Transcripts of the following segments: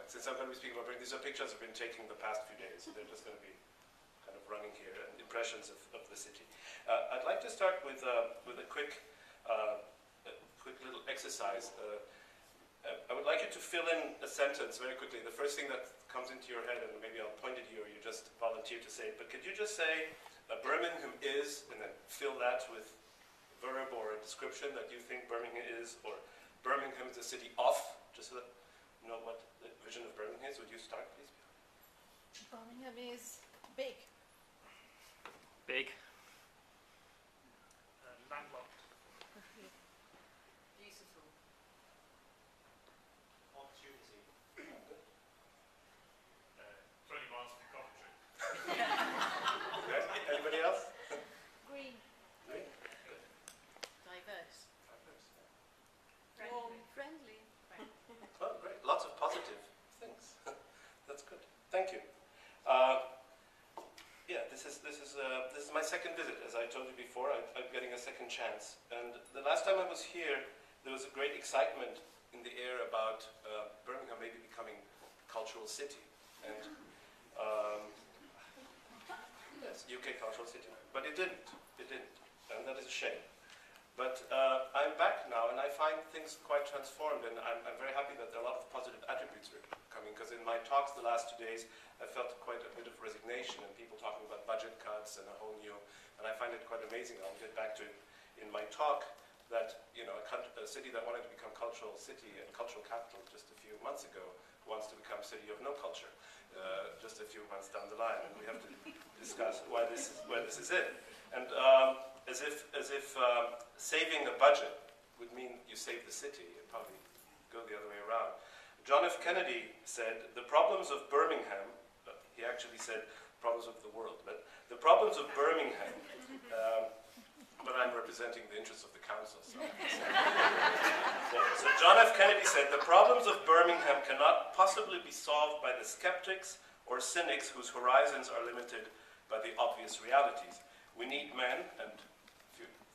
Since I'm going to be speaking about Birmingham, these are pictures I've been taking the past few days, so they're just going to be kind of running here, and impressions of the city. I'd like to start with a quick little exercise. I would like you to fill in a sentence very quickly. The first thing that comes into your head, and maybe I'll point at you or you just volunteer to say it, but could you just say Birmingham is, and then fill that with a verb or a description that you think Birmingham is, or Birmingham is a city of, just so that you know what the vision of Birmingham is. Would you start, please? Birmingham is big. Big. Landlocked. Beautiful. Opportunity. 20 miles from Coventry. Okay. Anybody else? Green. Great. Diverse. Good. Warm. Friendly. Oh, great. Lots of positive things. That's good. Thank you. Yeah, this is my second visit. As I told you before, I'm getting a second chance. And the last time I was here, there was a great excitement in the air about Birmingham maybe becoming a cultural city. And yes, UK cultural city. But it didn't. It didn't. And that is a shame. But I'm back now, and I find things quite transformed, and I'm very happy that there are a lot of positive attributes coming, because in my talks the last 2 days, I felt quite a bit of resignation, and people talking about budget cuts and a whole new, and I find it quite amazing. I'll get back to it in my talk, that a city that wanted to become cultural city and cultural capital just a few months ago wants to become city of no culture just a few months down the line, and we have to discuss where this is it. And as if saving a budget would mean you save the city, it'd probably go the other way around. John F. Kennedy said, the problems of Birmingham, he actually said problems of the world, but the problems of Birmingham, but I'm representing the interests of the council, so John F. Kennedy said, the problems of Birmingham cannot possibly be solved by the skeptics or cynics whose horizons are limited by the obvious realities. We need men, and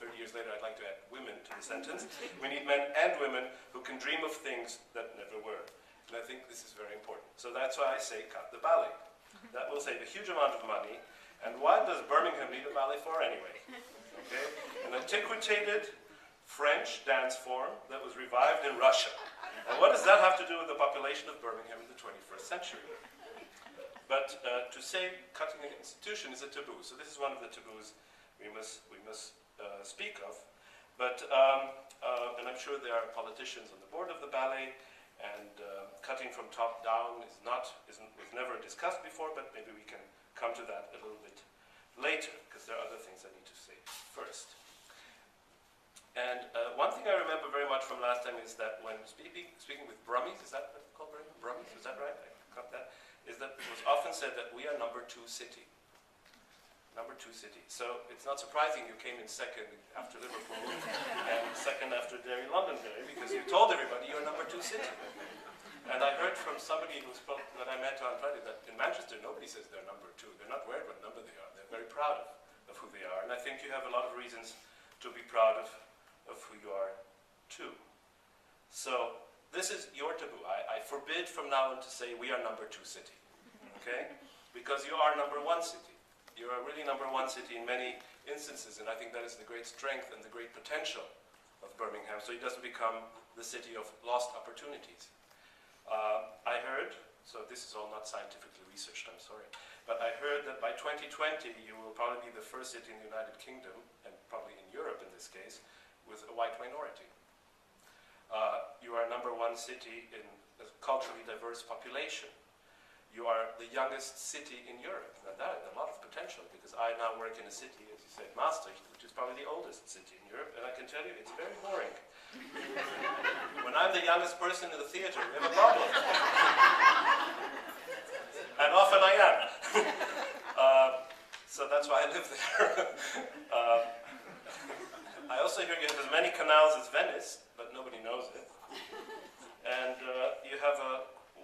30 years later I'd like to add women to the sentence, we need men and women who can dream of things that never were. And I think this is very important. So that's why I say cut the ballet. That will save a huge amount of money. And why does Birmingham need a ballet for anyway? Okay? An antiquated French dance form that was revived in Russia. And what does that have to do with the population of Birmingham in the 21st century? But to say cutting an institution is a taboo. So this is one of the taboos we must speak of. But and I'm sure there are politicians on the board of the ballet, and cutting from top down was never discussed before. But maybe we can come to that a little bit later, because there are other things I need to say first. And one thing I remember very much from last time is that when speaking with Brummies, is that what it's called, Brummies? Is that right? I got that. Is that it was often said that we are number 2 city. Number 2 city. So it's not surprising you came in second after Liverpool and second after Derry, Londonderry, because you told everybody you're number 2 city. And I heard from somebody that I met on Friday that in Manchester nobody says they're number 2. They're not worried what number they are. They're very proud of who they are. And I think you have a lot of reasons to be proud of who you are too. So this is your taboo. I forbid from now on to say we are number 2 city. Okay? Because you are number 1 city. You are really number 1 city in many instances, and I think that is the great strength and the great potential of Birmingham, so it doesn't become the city of lost opportunities. I heard, so this is all not scientifically researched, I'm sorry, but I heard that by 2020 you will probably be the first city in the United Kingdom, and probably in Europe in this case, with a white minority. You are number 1 city in a culturally diverse population. You are the youngest city in Europe. Now that has a lot of potential, because I now work in a city, as you said, Maastricht, which is probably the oldest city in Europe, and I can tell you it's very boring. When I'm the youngest person in the theater, we have a problem. And often I am. So that's why I live there. I also hear you have as many canals as Venice, but nobody knows it. And you have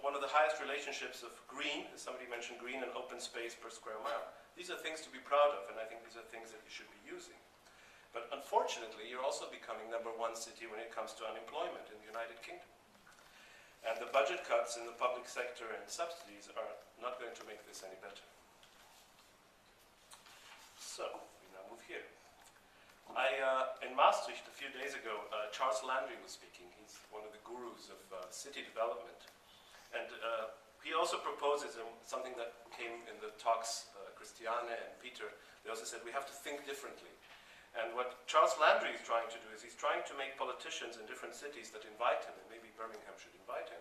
one of the highest relationships of green, as somebody mentioned, green and open space per square mile. These are things to be proud of, and I think these are things that you should be using. But unfortunately, you're also becoming number 1 city when it comes to unemployment in the United Kingdom. And the budget cuts in the public sector and subsidies are not going to make this any better. So, we now move here. In Maastricht a few days ago, Charles Landry was speaking. He's one of the gurus of city development. And he also proposes something that came in the talks, Christiane and Peter, they also said we have to think differently. And what Charles Landry is trying to do is he's trying to make politicians in different cities that invite him, and maybe Birmingham should invite him,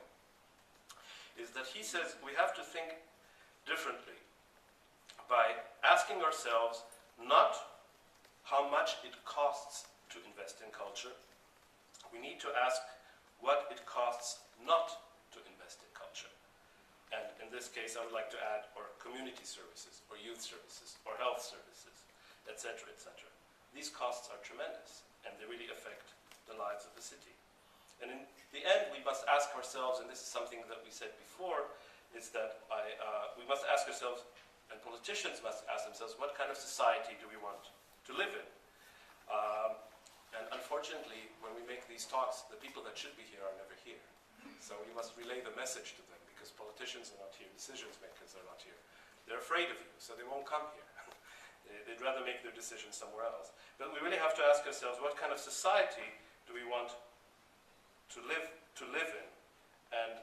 is that he says we have to think differently by asking ourselves not how much it costs to invest in culture. We need to ask what it costs not to invest in culture. And in this case, I would like to add, or community services, or youth services, or health services, etc., etc. These costs are tremendous, and they really affect the lives of the city. And in the end, we must ask ourselves, and this is something that we said before, is that we must ask ourselves, and politicians must ask themselves, what kind of society do we want to live in? And unfortunately, when we make these talks, the people that should be here are never here. So we must relay the message to them, because politicians are not here, decision makers are not here. They're afraid of you, so they won't come here. They'd rather make their decisions somewhere else. But we really have to ask ourselves, what kind of society do we want to live in? And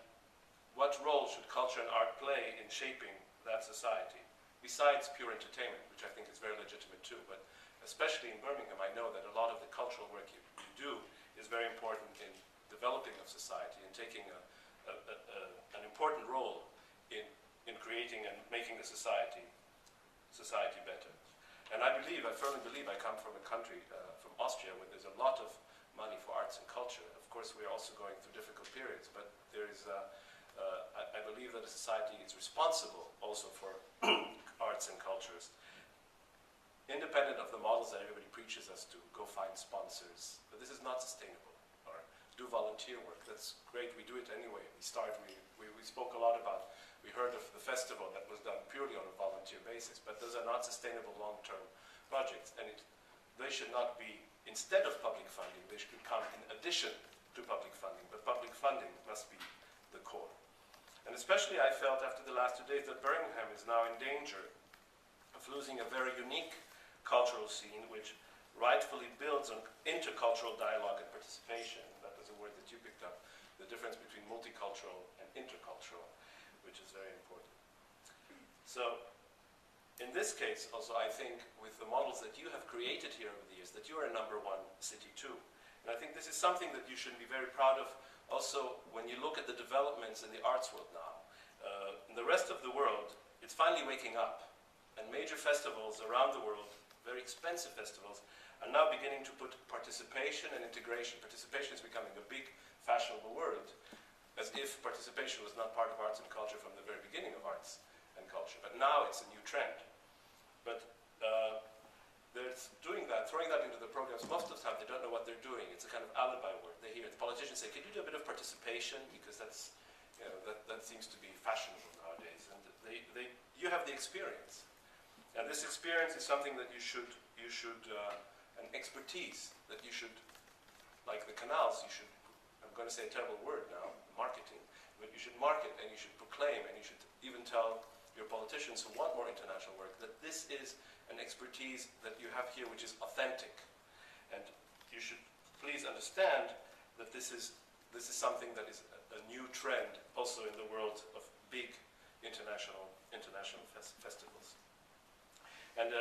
what role should culture and art play in shaping that society? Besides pure entertainment, which I think is very legitimate too, but especially in Birmingham, I know that a lot of the cultural work you do is very important in developing of society and taking an important role in creating and making the society better. And I firmly believe, I come from a country, from Austria, where there's a lot of money for arts and culture. Of course, we are also going through difficult periods, but there is, I believe that a society is responsible also for arts and cultures, independent of the models that everybody preaches us to go find sponsors. But this is not sustainable. Or do volunteer work. That's great. We do it anyway. We spoke a lot about. We heard of the festival that was done purely on a volunteer basis, but those are not sustainable long-term projects, and they should not be instead of public funding. They should come in addition to public funding, but public funding must be the core. And especially I felt after the last 2 days that Birmingham is now in danger of losing a very unique cultural scene, which rightfully builds on intercultural dialogue and participation. That was a word that you picked up, the difference between multicultural and intercultural, which is very important. So, in this case, also, I think with the models that you have created here over the years, that you are a #1 city too. And I think this is something that you should be very proud of also when you look at the developments in the arts world now. In the rest of the world, it's finally waking up. And major festivals around the world, very expensive festivals, are now beginning to put participation and integration. Participation is becoming a big, fashionable word, as if participation was not part of arts and culture from the very beginning of arts and culture. But now it's a new trend. But they're doing that, throwing that into the programs. Most of the time, they don't know what they're doing. It's a kind of alibi word. They hear the politicians say, "Can you do a bit of participation?" Because that's, that seems to be fashionable nowadays. And you have the experience, and this experience is something that you should, an expertise that you should, like the canals. You should. I'm going to say a terrible word now, marketing. But you should market, and you should proclaim, and you should even tell your politicians who want more international work that this is an expertise that you have here which is authentic. And you should please understand that this is something that is a new trend also in the world of big international festivals. And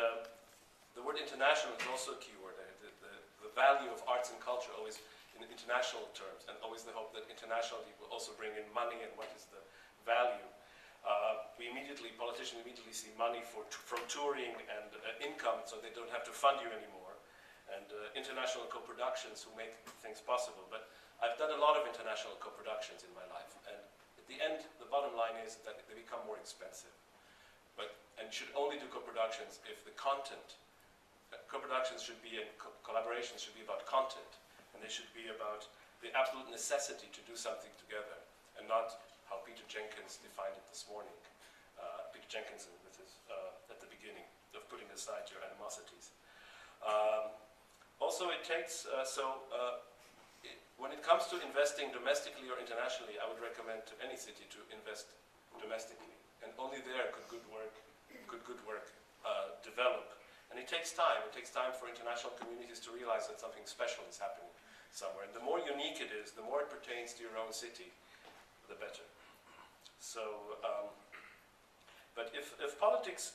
the word international is also a key word. The value of arts and culture always in international terms, and always the hope that internationally will also bring in money and what is the value. Politicians immediately see money from touring and income, so they don't have to fund you anymore. And international co-productions who make things possible. But I've done a lot of international co-productions in my life, and at the end, the bottom line is that they become more expensive. And should only do co-productions if the content, co-productions should be, and collaborations should be about content, and they should be about the absolute necessity to do something together, and not how Peter Jenkins defined it this morning. Peter Jenkins, this is at the beginning of putting aside your animosities. Also, it takes, when it comes to investing domestically or internationally, I would recommend to any city to invest domestically. And only there could good work develop. And it takes time. It takes time for international communities to realize that something special is happening somewhere. And the more unique it is, the more it pertains to your own city, the better. So, but if politics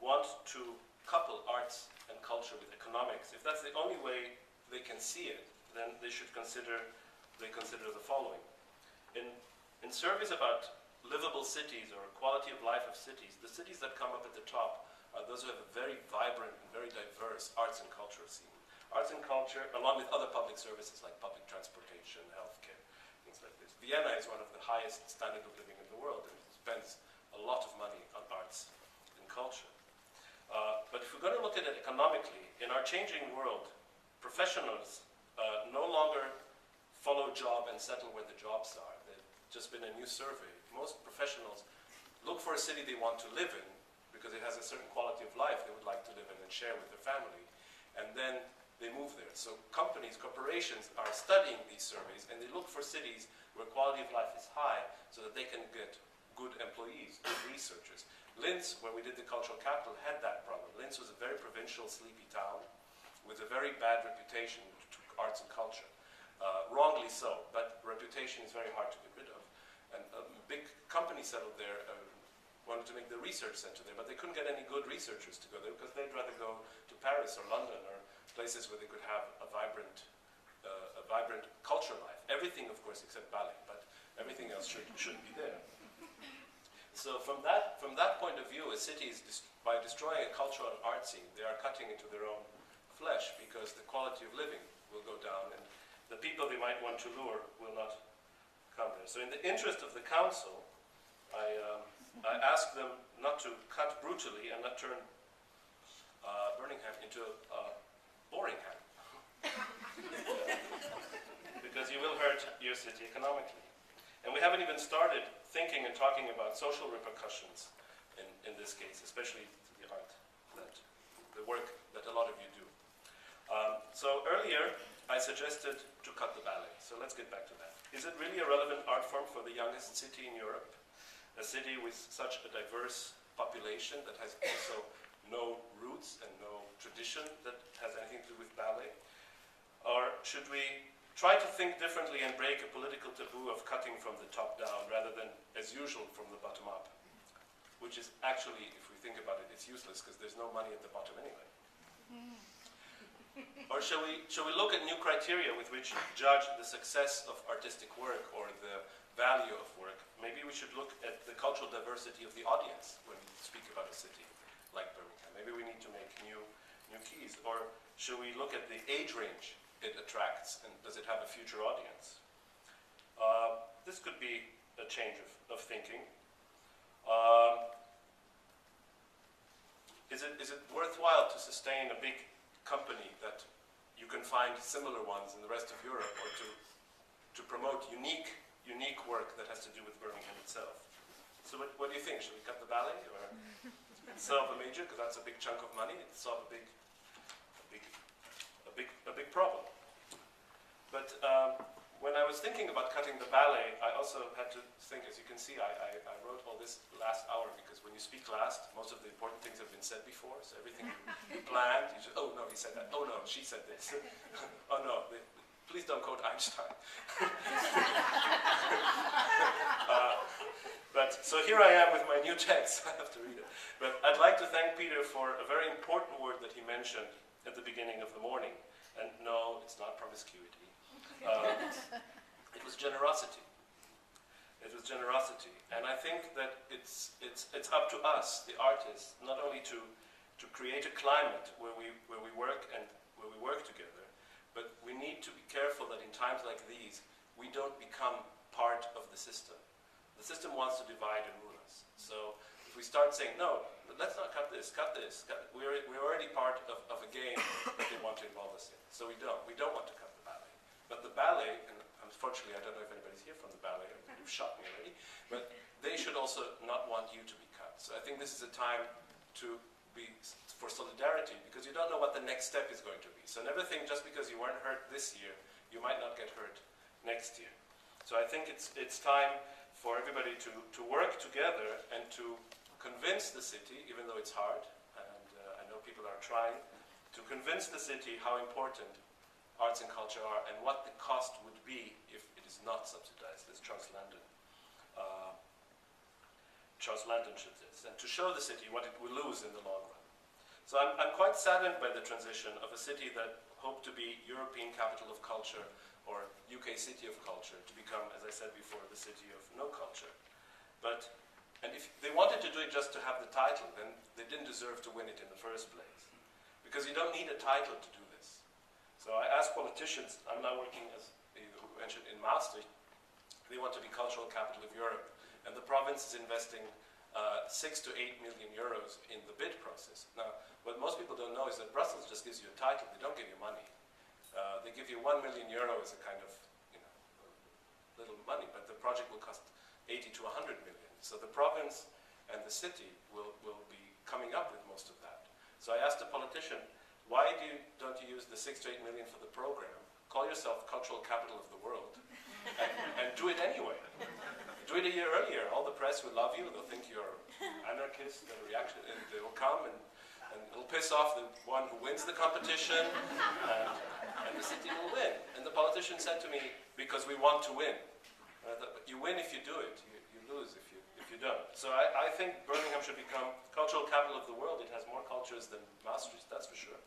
want to couple arts and culture with economics, if that's the only way they can see it, then they should consider the following. In surveys about livable cities or quality of life of cities, the cities that come up at the top are those who have a very vibrant and very diverse arts and culture scene. Arts and culture, along with other public services like public transportation, healthcare, things like this. Vienna is one of the highest standard of living in the world, and it spends a lot of money on arts and culture. But if we're going to look at it economically, in our changing world, professionals no longer follow job and settle where the jobs are. There's just been a new survey. Most professionals look for a city they want to live in because it has a certain quality of life they would like to live in and share with their family. And then they move there. So corporations are studying these surveys and they look for cities where quality of life is high so that they can get good employees, good researchers. Linz, where we did the cultural capital, had that problem. Linz was a very provincial, sleepy town with a very bad reputation to arts and culture. Wrongly so, but reputation is very hard to get rid of. And a big company settled there, wanted to make the research center there, but they couldn't get any good researchers to go there because they'd rather go to Paris or London or places where they could have a vibrant culture life. Everything, of course, except ballet, but everything else should be there. So from that point of view, a city is by destroying a cultural and art scene, they are cutting into their own flesh because the quality of living will go down and the people they might want to lure will not come there. So in the interest of the council, I asked them not to cut brutally and not turn Birmingham into Boringham. Because you will hurt your city economically. And we haven't even started thinking and talking about social repercussions in this case, especially to the art, the work that a lot of you do. So earlier, I suggested to cut the ballet. So let's get back to that. Is it really a relevant art form for the youngest city in Europe? A city with such a diverse population that has also no roots and no tradition that has anything to do with ballet? Or should we try to think differently and break a political taboo of cutting from the top down rather than, as usual, from the bottom up? Which is actually, if we think about it, it's useless because there's no money at the bottom anyway. Or shall we look at new criteria with which to judge the success of artistic work or the value of work? Maybe we should look at the cultural diversity of the audience when we speak about a city like Birmingham. Maybe we need to make new keys. Or should we look at the age range it attracts and does it have a future audience? This could be a change of thinking. Is it worthwhile to sustain a big company that you can find similar ones in the rest of Europe, or to promote unique work that has to do with Birmingham itself? So what do you think? Should we cut the ballet or solve the major? Because that's a big chunk of money. It's solve a big problem. But when I was thinking about cutting the ballet, I also had to think, as you can see, I wrote all this last hour because when you speak last, most of the important things have been said before. So everything you planned, you just, oh no, he said that. Oh no, she said this. Oh no, please don't quote Einstein. But so here I am with my new text. I have to read it. But I'd like to thank Peter for a very important word that he mentioned at the beginning of the morning. And no, it's not promiscuity. It was generosity. It was generosity, and I think that it's up to us, the artists, not only to create a climate where we work and where we work together, but we need to be careful that in times like these we don't become part of the system. The system wants to divide and rule us. So if we start saying no, let's not cut this, we're already part of a game that they want to involve us in. So we don't want to cut the ballet. But the ballet, and unfortunately I don't know if anybody's here from the ballet, you've shot me already, but they should also not want you to be cut. So I think this is a time for solidarity, because you don't know what the next step is going to be. So never think just because you weren't hurt this year, you might not get hurt next year. So I think it's time for everybody to work together and to convince the city, even though it's hard, and I know people are trying, to convince the city how important arts and culture are and what the cost would be if it is not subsidized, as Charles Landon should this, and to show the city what it will lose in the long run. So I'm quite saddened by the transition of a city that hoped to be European capital of culture or UK city of culture to become, as I said before, the city of no culture. And if they wanted to do it just to have the title, then they didn't deserve to win it in the first place. Because you don't need a title to do this. So I ask politicians, I'm now working, as you mentioned, in Maastricht. They want to be cultural capital of Europe. And the province is investing 6 to 8 million euros in the bid process. Now, what most people don't know is that Brussels just gives you a title. They don't give you money. They give you 1 million euro as a kind of, little money, but the project will cost 80 to 100 million. So the province and the city will be coming up with most of that. So I asked a politician, why don't you use the 6 to 8 million for the program? Call yourself cultural capital of the world and do it anyway. Do it a year earlier. All the press will love you. They'll think you're anarchist. And they will come and it'll piss off the one who wins the competition, and the city will win. And the politician said to me, because we want to win. And I thought, but you win if you do it. You lose if you don't. So I think Birmingham should become cultural capital of the world. It has more cultures than Maastricht, that's for sure.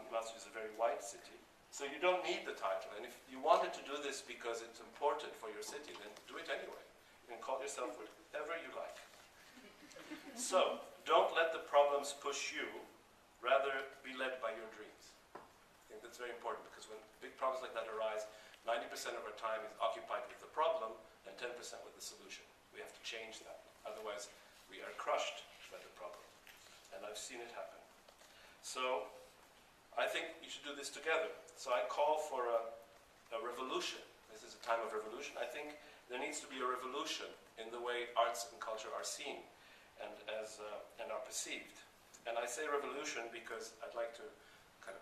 Maastricht is a very white city. So you don't need the title. And if you wanted to do this because it's important for your city, then do it anyway. You can call yourself whatever you like. So, don't let the problems push you. Rather, be led by your dreams. I think that's very important because when big problems like that arise, 90% of our time is occupied with the problem and 10% with the solution. We have to change that. Otherwise, we are crushed by the problem. And I've seen it happen. So, I think you should do this together. So I call for a revolution. This is a time of revolution. I think there needs to be a revolution in the way arts and culture are seen and are perceived. And I say revolution because I'd like to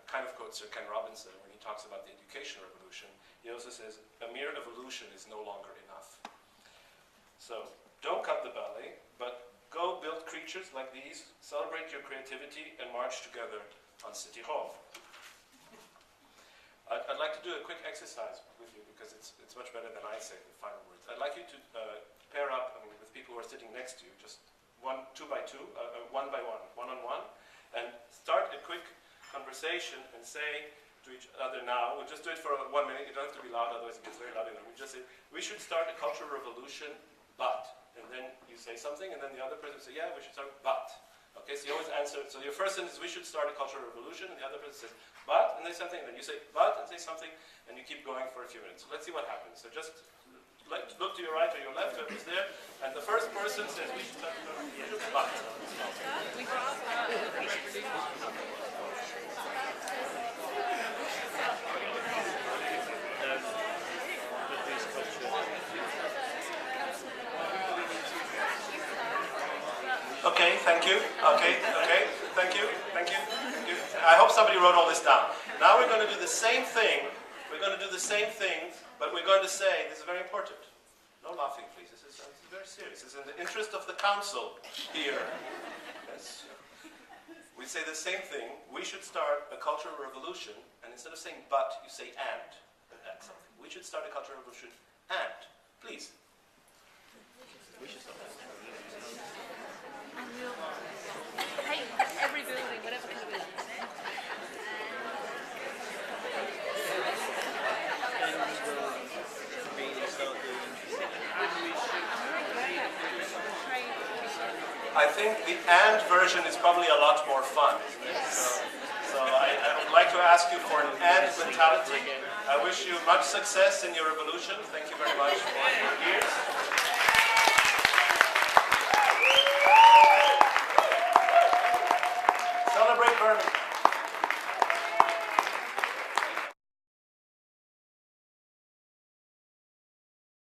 kind of quote Sir Ken Robinson when he talks about the education revolution. He also says, a mere evolution is no longer enough. So don't cut the ballet, but go build creatures like these, celebrate your creativity, and march together on City Hall. I'd like to do a quick exercise with you because it's much better than I say the final words. I'd like you to pair up with people who are sitting next to you, just two by two, one by one-on-one, and start a quick conversation and say to each other now, we'll just do it for 1 minute, you don't have to be loud, otherwise it gets very loud in there. We just say, we should start a cultural revolution, but, and then you say something, and then the other person will say, yeah, we should start, but. Okay, so you always answer, so your first sentence is, we should start a cultural revolution, and the other person says, but, and there's something, and then you say, but, and say something, and you keep going for a few minutes. So let's see what happens. So just look to your right or your left, whoever's there, and the first person says, we should start a revolution, but. Okay, thank you. Okay, thank you. I hope somebody wrote all this down. Now we're going to do the same thing. But we're going to say, this is very important. No laughing, please. This is very serious. This is in the interest of the council here. Yes. We say the same thing. We should start a cultural revolution, and instead of saying but, you say and add something. We should start a cultural revolution and. Please. We should start that. And we'll paint every building, whatever kind of building. I think the and version is probably a lot more fun, isn't it? So I would like to ask you for an and mentality. I wish you much success in your revolution. Thank you very much for your ears.